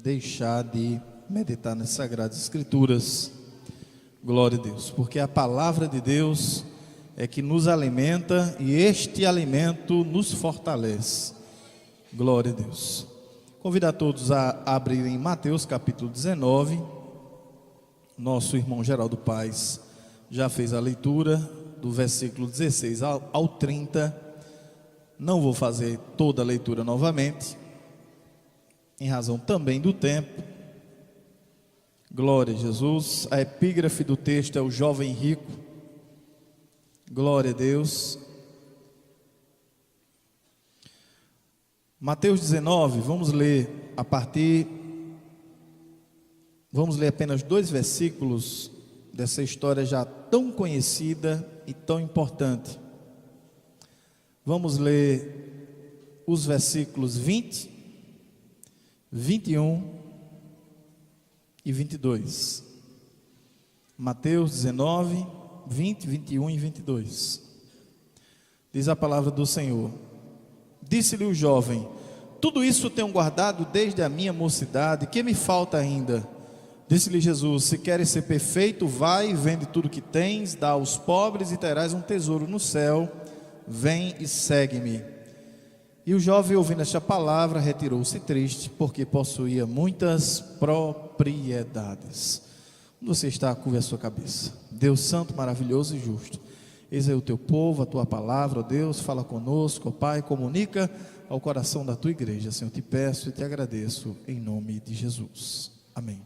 deixar de meditar nas Sagradas Escrituras. Glória a Deus, porque a palavra de Deus é que nos alimenta e este alimento nos fortalece. Glória a Deus. Convido a todos a abrirem Mateus capítulo 19. Nosso irmão Geraldo Paz já fez a leitura do versículo 16 ao 30. Não vou fazer toda a leitura novamente, em razão também do tempo. Glória a Jesus. A epígrafe do texto é o jovem rico. Glória a Deus. Mateus 19, vamos ler apenas 2 versículos dessa história já tão conhecida e tão importante. Vamos ler os versículos 20, 21 e 22. Mateus 19, 20, 21 e 22. Diz a palavra do Senhor: Disse-lhe o jovem: Tudo isso tenho guardado desde a minha mocidade, que me falta ainda? Disse-lhe Jesus: Se queres ser perfeito, vai e vende tudo que tens, dá aos pobres e terás um tesouro no céu. Vem e segue-me. E o jovem, ouvindo esta palavra, retirou-se triste, porque possuía muitas propriedades. Você está, curva a sua cabeça. Deus santo, maravilhoso e justo, eis aí o teu povo, a tua palavra, ó Deus, fala conosco, ó Pai, comunica ao coração da tua igreja. Senhor, te peço e te agradeço em nome de Jesus. Amém.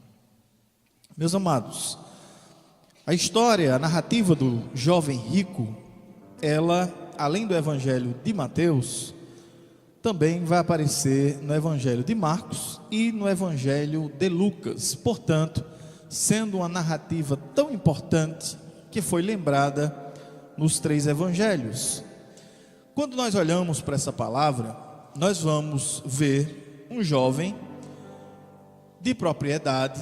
Meus amados, a história, a narrativa do jovem rico, ela, além do evangelho de Mateus, também vai aparecer no evangelho de Marcos e no evangelho de Lucas. Portanto, sendo uma narrativa tão importante que foi lembrada nos 3 evangelhos. Quando nós olhamos para essa palavra, nós vamos ver um jovem de propriedade,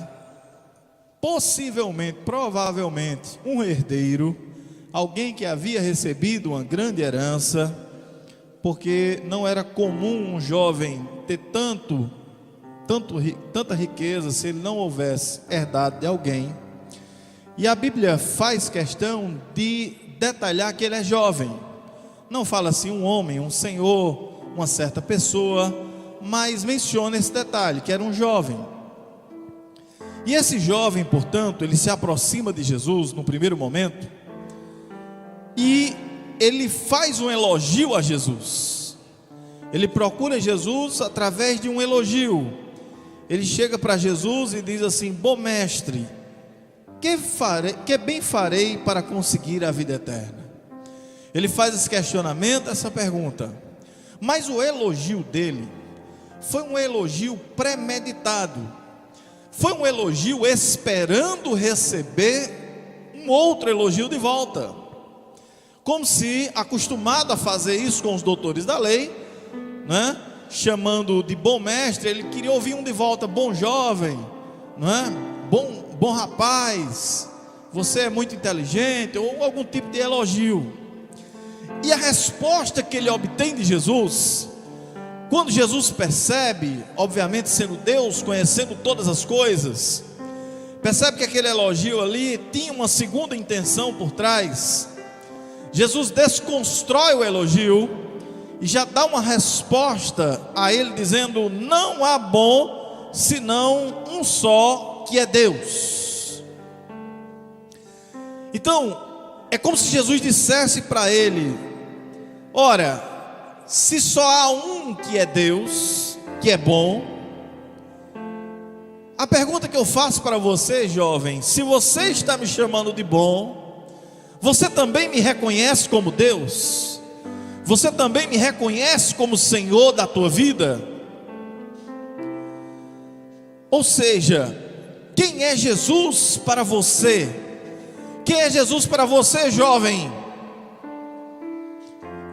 possivelmente, provavelmente um herdeiro, alguém que havia recebido uma grande herança, porque não era comum um jovem ter tanta riqueza se ele não houvesse herdado de alguém. E a Bíblia faz questão de detalhar que ele é jovem. Não fala assim um homem, um senhor, uma certa pessoa, mas menciona esse detalhe, que era um jovem. E esse jovem, portanto, ele se aproxima de Jesus no primeiro momento e ele faz um elogio a Jesus. Ele procura Jesus através de um elogio. Ele chega para Jesus e diz assim: Bom mestre, que bem farei para conseguir a vida eterna? Ele faz esse questionamento, essa pergunta. Mas o elogio dele foi um elogio premeditado. Foi um elogio esperando receber um outro elogio de volta. Como se, acostumado a fazer isso com os doutores da lei, né? Chamando de bom mestre, ele queria ouvir um de volta: bom jovem, né? Bom rapaz, você é muito inteligente, ou algum tipo de elogio. E a resposta que ele obtém de Jesus, quando Jesus percebe, obviamente sendo Deus, conhecendo todas as coisas, percebe que aquele elogio ali tinha uma segunda intenção por trás. Jesus desconstrói o elogio e já dá uma resposta a ele, dizendo: não há bom senão um só, que é Deus. Então, é como se Jesus dissesse para ele: ora, se só há um que é Deus, que é bom, a pergunta que eu faço para você, jovem: se você está me chamando de bom, você também me reconhece como Deus? Você também me reconhece como Senhor da tua vida? Ou seja, quem é Jesus para você? Quem é Jesus para você, jovem?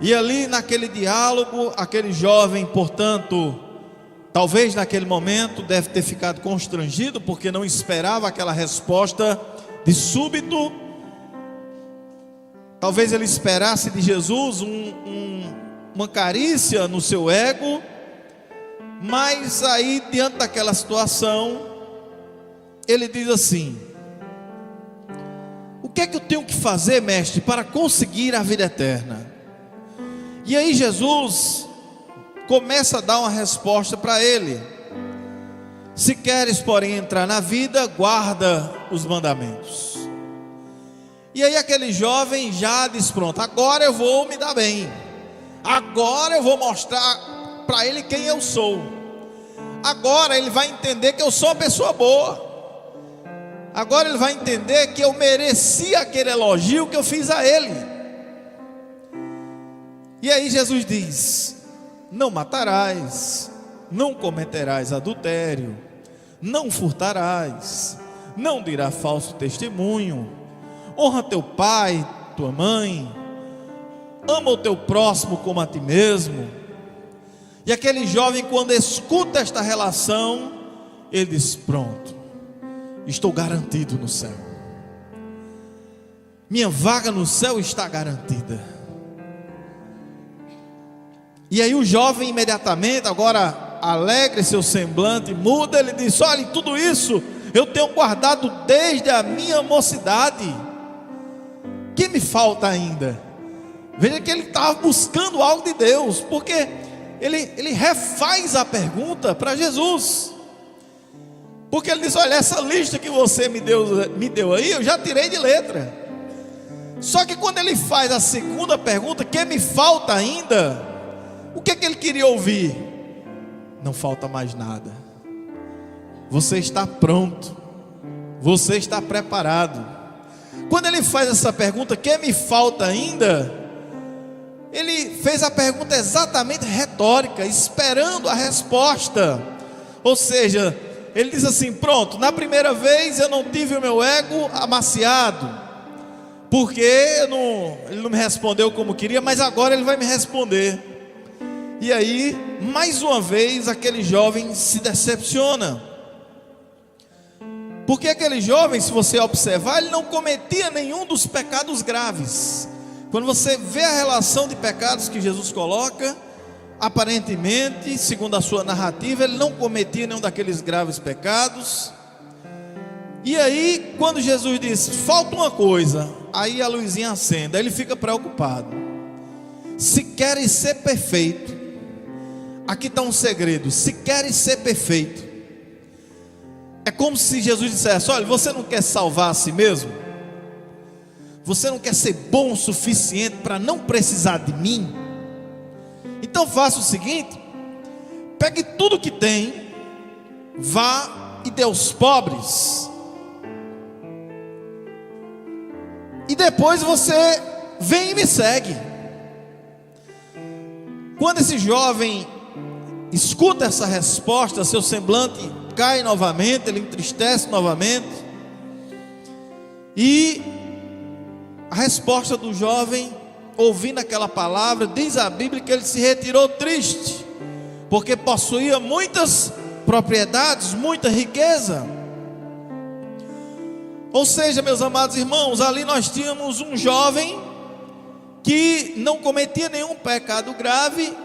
E ali naquele diálogo, aquele jovem, portanto, talvez naquele momento deve ter ficado constrangido, porque não esperava aquela resposta de súbito. Talvez ele esperasse de Jesus uma carícia no seu ego, Mas aí, diante daquela situação, ele diz assim: o que é que eu tenho que fazer, mestre, para conseguir a vida eterna? E aí Jesus começa a dar uma resposta para ele: se queres, porém, entrar na vida, guarda os mandamentos. E aí aquele jovem já diz: pronto, agora eu vou me dar bem, agora eu vou mostrar para ele quem eu sou, agora ele vai entender que eu sou uma pessoa boa, agora ele vai entender que eu mereci aquele elogio que eu fiz a ele. E aí Jesus diz: não matarás, não cometerás adultério, não furtarás, não dirás falso testemunho, honra teu pai, tua mãe, ama o teu próximo como a ti mesmo. E aquele jovem, quando escuta esta relação, ele diz: pronto, estou garantido no céu, minha vaga no céu está garantida. E aí o jovem imediatamente, agora alegre, seu semblante muda, ele diz: olha, tudo isso eu tenho guardado desde a minha mocidade, o que me falta ainda? Veja que ele estava buscando algo de Deus, porque ele refaz a pergunta para Jesus, porque ele diz: olha, essa lista que você me deu aí, eu já tirei de letra. Só que quando ele faz a segunda pergunta, que me falta ainda, o que ele queria ouvir? Não falta mais nada, você está pronto, você está preparado. Quando ele faz essa pergunta, que me falta ainda, ele fez a pergunta exatamente retórica, esperando a resposta. Ou seja, ele diz assim: pronto, na primeira vez eu não tive o meu ego amaciado, porque ele não me respondeu como queria, mas agora ele vai me responder. E aí, mais uma vez, aquele jovem se decepciona, porque aquele jovem, se você observar, ele não cometia nenhum dos pecados graves. Quando você vê a relação de pecados que Jesus coloca, aparentemente, segundo a sua narrativa, ele não cometia nenhum daqueles graves pecados. E aí, quando Jesus diz: falta uma coisa, aí a luzinha acende, aí ele fica preocupado. Se queres ser perfeito, aqui está um segredo: se queres ser perfeito, é como se Jesus dissesse: olha, você não quer salvar a si mesmo? Você não quer ser bom o suficiente para não precisar de mim? Então faça o seguinte: pegue tudo que tem, vá e dê aos pobres, e depois você vem e me segue. Quando esse jovem escuta essa resposta, seu semblante cai novamente, ele entristece novamente. E a resposta do jovem, ouvindo aquela palavra, diz a Bíblia que ele se retirou triste, porque possuía muitas propriedades, muita riqueza. Ou seja, meus amados irmãos, ali nós tínhamos um jovem que não cometia nenhum pecado grave,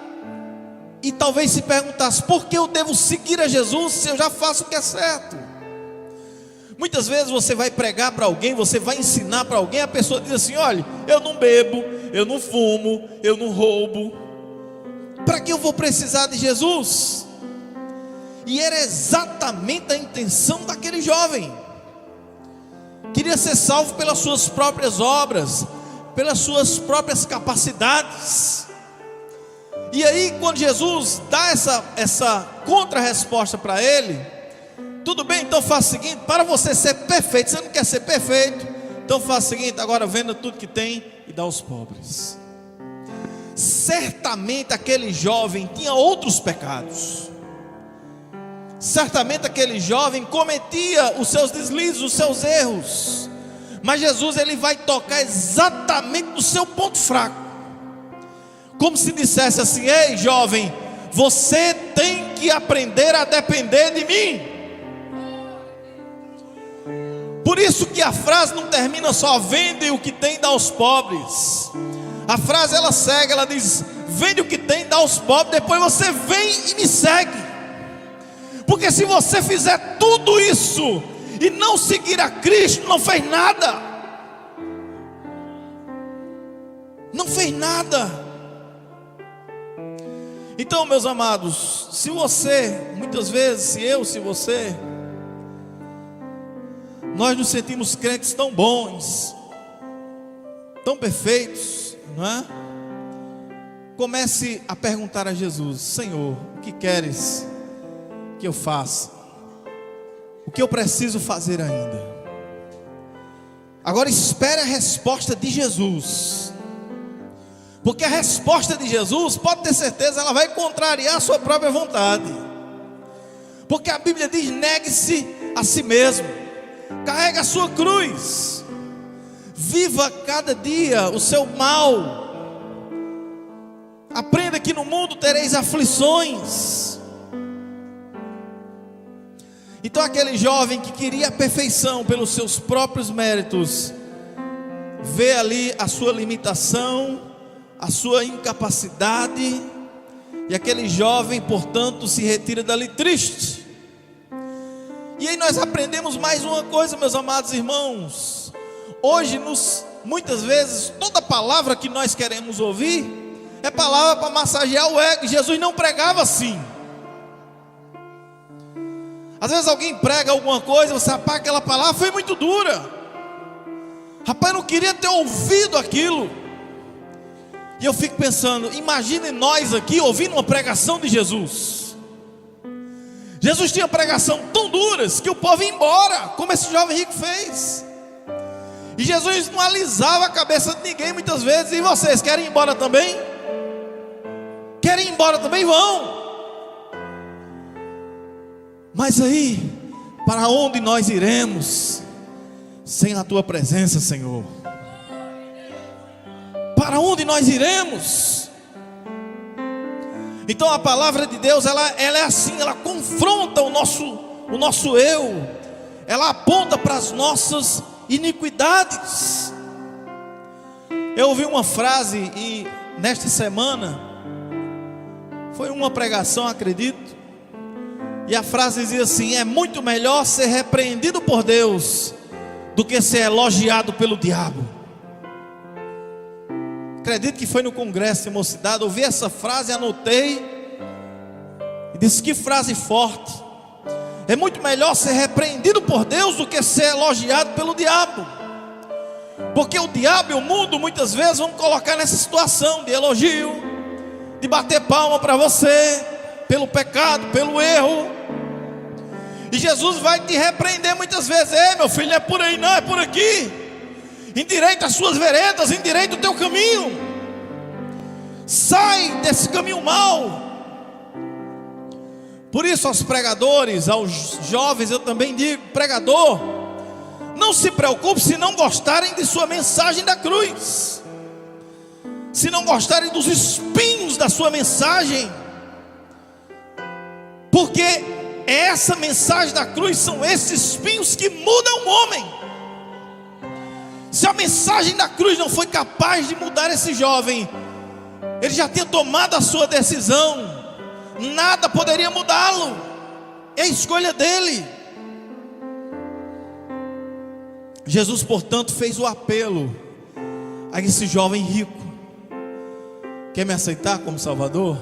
e talvez se perguntasse: por que eu devo seguir a Jesus se eu já faço o que é certo? Muitas vezes você vai pregar para alguém, você vai ensinar para alguém, a pessoa diz assim: olha, eu não bebo, eu não fumo, eu não roubo, para que eu vou precisar de Jesus? E era exatamente a intenção daquele jovem. Queria ser salvo pelas suas próprias obras, pelas suas próprias capacidades. E aí, quando Jesus dá essa contra-resposta para ele: tudo bem, então faça o seguinte, para você ser perfeito, você não quer ser perfeito, então faça o seguinte, agora venda tudo que tem e dá aos pobres. Certamente aquele jovem tinha outros pecados, certamente aquele jovem cometia os seus deslizes, os seus erros, mas Jesus, ele vai tocar exatamente no seu ponto fraco, como se dissesse assim: ei jovem, você tem que aprender a depender de mim. Por isso que a frase não termina só: vende o que tem e dá aos pobres. A frase ela segue, ela diz: vende o que tem e dá aos pobres, depois você vem e me segue. Porque se você fizer tudo isso e não seguir a Cristo, não fez nada. Não fez nada. Então, meus amados, se você, muitas vezes, se você, nós nos sentimos crentes tão bons, tão perfeitos, não é? Comece a perguntar a Jesus: Senhor, o que queres que eu faça? O que eu preciso fazer ainda? Agora espere a resposta de Jesus, porque a resposta de Jesus, pode ter certeza, ela vai contrariar a sua própria vontade. Porque a Bíblia diz: negue-se a si mesmo, carregue a sua cruz, viva cada dia o seu mal. Aprenda que no mundo tereis aflições. Então aquele jovem que queria a perfeição pelos seus próprios méritos, vê ali a sua limitação, a sua incapacidade, e aquele jovem, portanto, se retira dali triste. E aí nós aprendemos mais uma coisa, meus amados irmãos. Hoje, muitas vezes, toda palavra que nós queremos ouvir é palavra para massagear o ego. Jesus não pregava assim. Às vezes alguém prega alguma coisa, você rapaz, aquela palavra foi muito dura. Rapaz, eu não queria ter ouvido aquilo. E eu fico pensando, imagine nós aqui ouvindo uma pregação de Jesus. Jesus tinha pregação tão duras que o povo ia embora, como esse jovem rico fez. E Jesus não alisava a cabeça de ninguém muitas vezes. E vocês querem ir embora também? Querem ir embora também? Vão. Mas aí, para onde nós iremos sem a tua presença, Senhor? Para onde nós iremos? Então a palavra de Deus, ela é assim, ela confronta o nosso eu, ela aponta para as nossas iniquidades. Eu ouvi uma frase, e nesta semana, foi uma pregação, acredito, e a frase dizia assim: é muito melhor ser repreendido por Deus do que ser elogiado pelo diabo. Acredito que foi no congresso de mocidade, ouvi essa frase, anotei e disse: que frase forte. É muito melhor ser repreendido por Deus do que ser elogiado pelo diabo. Porque o diabo e o mundo muitas vezes vão colocar nessa situação de elogio, de bater palma para você pelo pecado, pelo erro. E Jesus vai te repreender muitas vezes: ei, meu filho, não é por aí não, é por aqui. Endireita as suas veredas, endireita o teu caminho, sai desse caminho mau. Por isso aos pregadores, aos jovens eu também digo: pregador, não se preocupe se não gostarem de sua mensagem da cruz, se não gostarem dos espinhos da sua mensagem, porque essa mensagem da cruz são esses espinhos que mudam o homem. Se a mensagem da cruz não foi capaz de mudar esse jovem, ele já tinha tomado a sua decisão, nada poderia mudá-lo, é a escolha dele. Jesus, portanto, fez o apelo a esse jovem rico: quer me aceitar como Salvador?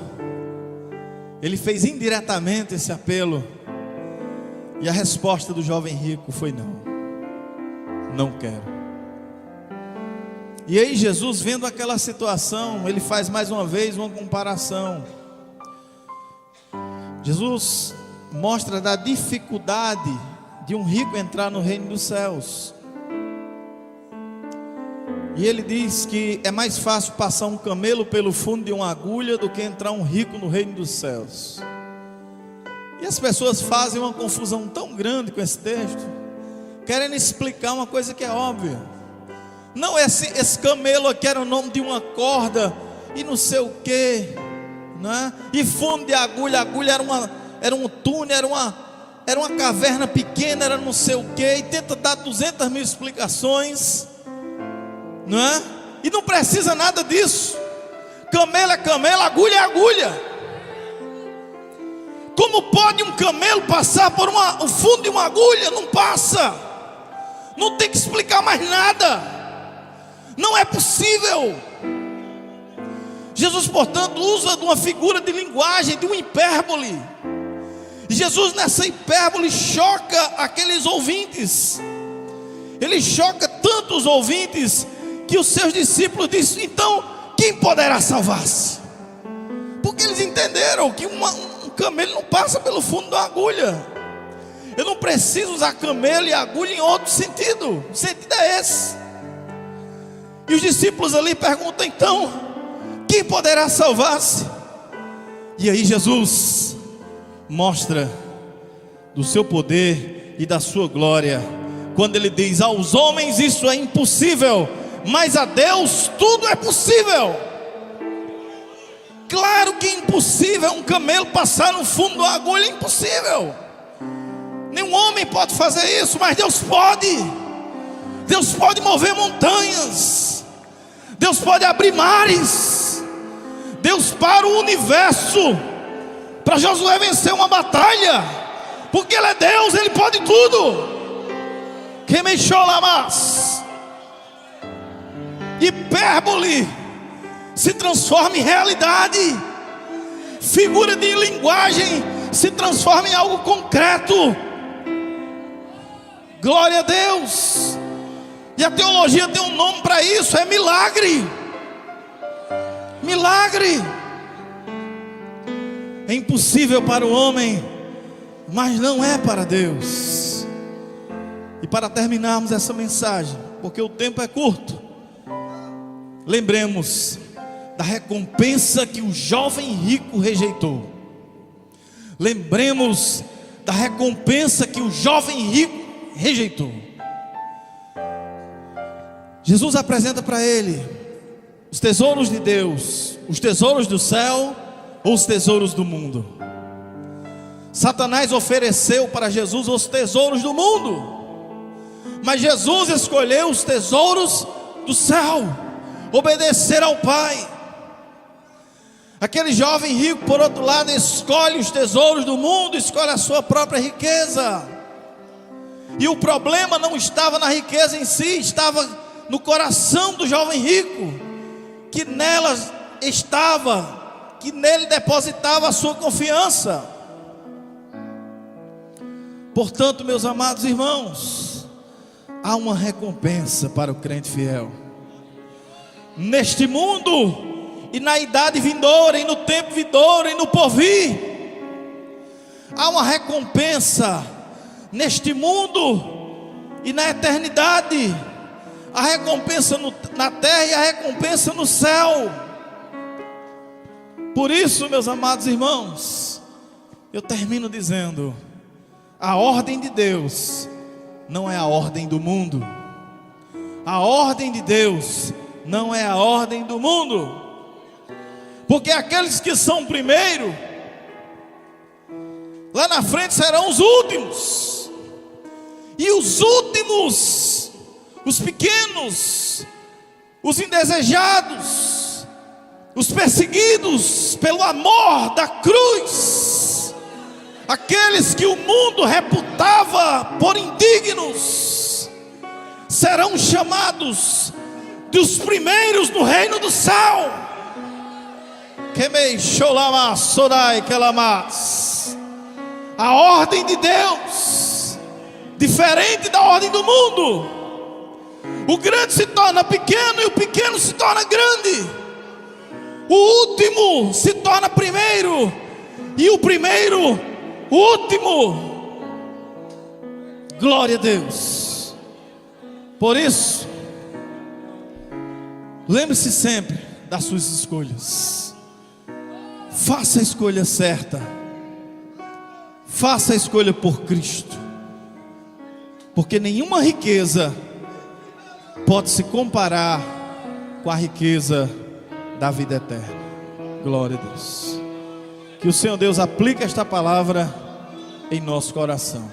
Ele fez indiretamente esse apelo, e a resposta do jovem rico foi: não quero. E aí Jesus, vendo aquela situação, ele faz mais uma vez uma comparação. Jesus mostra da dificuldade de um rico entrar no reino dos céus. E ele diz que é mais fácil passar um camelo pelo fundo de uma agulha do que entrar um rico no reino dos céus. E as pessoas fazem uma confusão tão grande com esse texto, querendo explicar uma coisa que é óbvia. Não, esse camelo aqui era o nome de uma corda e não sei o que, né? E fundo de agulha, agulha era um túnel, era uma caverna pequena, era não sei o que, e tenta dar 200 mil explicações, não é? E não precisa nada disso. Camelo é camelo, agulha é agulha. Como pode um camelo passar por o fundo de uma agulha? Não passa. Não tem que explicar mais nada. Não é possível. Jesus, portanto, usa de uma figura de linguagem, de uma hipérbole. E Jesus, nessa hipérbole, choca aqueles ouvintes. Ele choca tanto os ouvintes que os seus discípulos dizem: então, quem poderá salvar-se? Porque eles entenderam que um camelo não passa pelo fundo da agulha. Eu não preciso usar camelo e agulha em outro sentido. O sentido é esse. E os discípulos ali perguntam: então, quem poderá salvar-se? E aí Jesus mostra do seu poder e da sua glória, quando ele diz: aos homens isso é impossível, mas a Deus tudo é possível. Claro que é impossível um camelo passar no fundo da agulha, é impossível. Nenhum homem pode fazer isso, mas Deus pode. Deus pode mover montanhas, Deus pode abrir mares, Deus para o universo para Josué vencer uma batalha, porque Ele é Deus, Ele pode tudo. Que me cholamas. Hipérbole se transforma em realidade, figura de linguagem se transforma em algo concreto. Glória a Deus. E a teologia tem um nome para isso, é milagre. Milagre. É impossível para o homem, mas não é para Deus. E para terminarmos essa mensagem, porque o tempo é curto, lembremos da recompensa que o jovem rico rejeitou. Lembremos da recompensa que o jovem rico rejeitou. Jesus apresenta para ele os tesouros de Deus, os tesouros do céu ou os tesouros do mundo. Satanás ofereceu para Jesus os tesouros do mundo, mas Jesus escolheu os tesouros do céu, obedecer ao Pai. Aquele jovem rico, por outro lado, escolhe os tesouros do mundo, escolhe a sua própria riqueza. E o problema não estava na riqueza em si, estava no coração do jovem rico, que nela estava, que nele depositava a sua confiança. Portanto, meus amados irmãos, há uma recompensa para o crente fiel neste mundo, e na idade vindoura, e no tempo vindouro, e no porvir. Há uma recompensa neste mundo e na eternidade. A recompensa na terra e a recompensa no céu. Por isso, meus amados irmãos, eu termino dizendo: a ordem de Deus não é a ordem do mundo. A ordem de Deus não é a ordem do mundo. Porque aqueles que são primeiro, lá na frente serão os últimos. E os últimos, os pequenos, os indesejados, os perseguidos pelo amor da cruz, aqueles que o mundo reputava por indignos, serão chamados dos primeiros no reino do céu. A ordem de Deus, diferente da ordem do mundo. O grande se torna pequeno e o pequeno se torna grande. O último se torna primeiro e o primeiro último. Glória a Deus. Por isso, lembre-se sempre das suas escolhas. Faça a escolha certa. Faça a escolha por Cristo, porque nenhuma riqueza pode se comparar com a riqueza da vida eterna. Glória a Deus. Que o Senhor Deus aplique esta palavra em nosso coração.